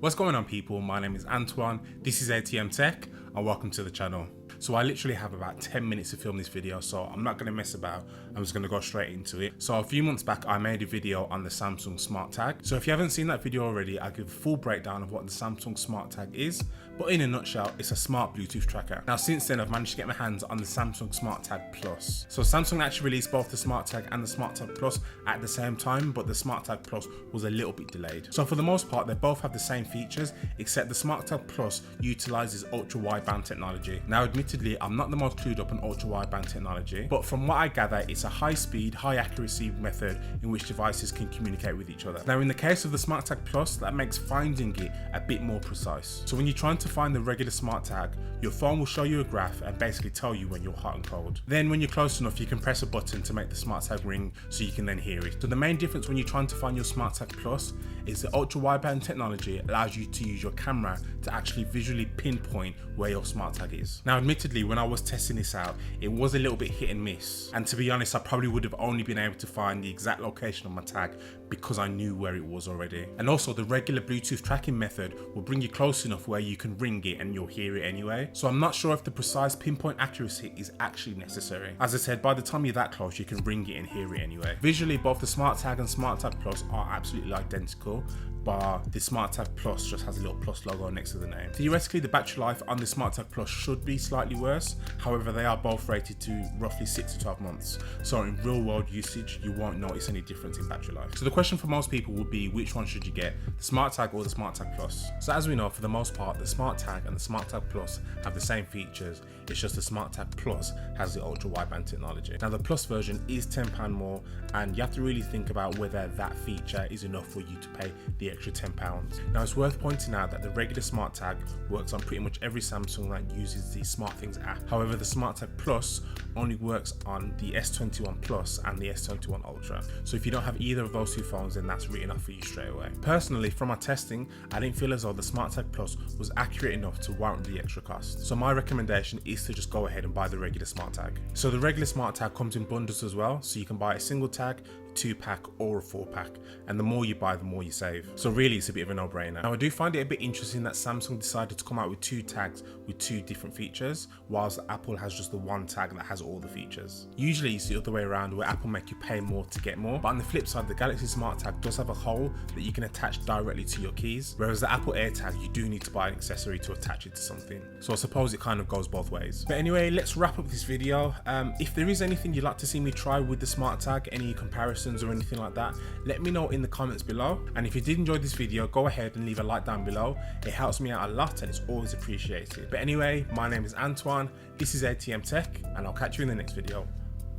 What's going on, people? My name is Antoine, this is ATM Tech, and welcome to the channel. So I literally have about 10 minutes to film this video, so I'm not going to mess about. I'm just going to go straight into it. So a few months back, I made a video on the Samsung Smart Tag. So if you haven't seen that video already, I'll give a full breakdown of what the Samsung Smart Tag is. But in a nutshell, it's a smart Bluetooth tracker. Now since then, I've managed to get my hands on the Samsung Smart Tag Plus. So Samsung actually released both the Smart Tag and the Smart Tag Plus at the same time, but the Smart Tag Plus was a little bit delayed. So for the most part, they both have the same features, except the Smart Tag Plus utilizes ultra wideband technology. Now admittedly, I'm not the most clued up on ultra wideband technology, but from what I gather, it's a high speed, high accuracy method in which devices can communicate with each other. Now in the case of the Smart Tag Plus, that makes finding it a bit more precise. So when you're trying to find the regular Smart Tag, your phone will show you a graph and basically tell you when you're hot and cold. Then when you're close enough, you can press a button to make the Smart Tag ring so you can then hear it. So the main difference when you're trying to find your Smart Tag Plus is the ultra wideband technology allows you to use your camera to actually visually pinpoint where your Smart Tag is. Now admittedly, when I was testing this out, it was a little bit hit and miss, and to be honest, I probably would have only been able to find the exact location of my tag because I knew where it was already. And also the regular Bluetooth tracking method will bring you close enough where you can ring it and you'll hear it anyway. So I'm not sure if the precise pinpoint accuracy is actually necessary. As I said, by the time you're that close, you can ring it and hear it anyway. Visually, both the Smart Tag and Smart Tag Plus are absolutely identical, but the Smart Tag Plus just has a little plus logo next to the name. Theoretically, the battery life on the Smart Tag Plus should be slightly worse. However, they are both rated to roughly 6 to 12 months. So in real world usage, you won't notice any difference in battery life. So the question for most people would be, which one should you get? The Smart Tag or the Smart Tag Plus? So as we know, for the most part, the Smart Tag and the Smart Tag Plus have the same features. It's just the Smart Tag Plus has the ultra wideband technology. Now the Plus version is £10 more, and you have to really think about whether that feature is enough for you to pay the extra £10. Now it's worth pointing out that the regular Smart Tag works on pretty much every Samsung that uses the SmartThings app. However, the Smart Tag Plus only works on the S21 Plus and the S21 Ultra. So if you don't have either of those two phones, then that's written off for you straight away. Personally, from my testing, I didn't feel as though the Smart Tag Plus was accurate enough to warrant the extra cost. So my recommendation is to just go ahead and buy the regular Smart Tag. So the regular Smart Tag comes in bundles as well, so you can buy a single tag, 2-pack or a 4-pack, and the more you buy, the more you save. So really, it's a bit of a no-brainer. Now I do find it a bit interesting that Samsung decided to come out with 2 tags with 2 different features, whilst Apple has just the 1 tag that has all the features. Usually it's the other way around, where Apple make you pay more to get more, but on the flip side, the Galaxy Smart Tag does have a hole that you can attach directly to your keys, whereas the Apple AirTag, you do need to buy an accessory to attach it to something. So I suppose it kind of goes both ways. But anyway, let's wrap up this video. If there is anything you'd like to see me try with the Smart Tag, any comparisons or anything like that, let me know in the comments below. And if you did enjoy this video, go ahead and leave a like down below. It helps me out a lot and it's always appreciated. But anyway, my name is Antoine, this is ATM Tech, and I'll catch you in the next video.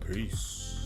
Peace.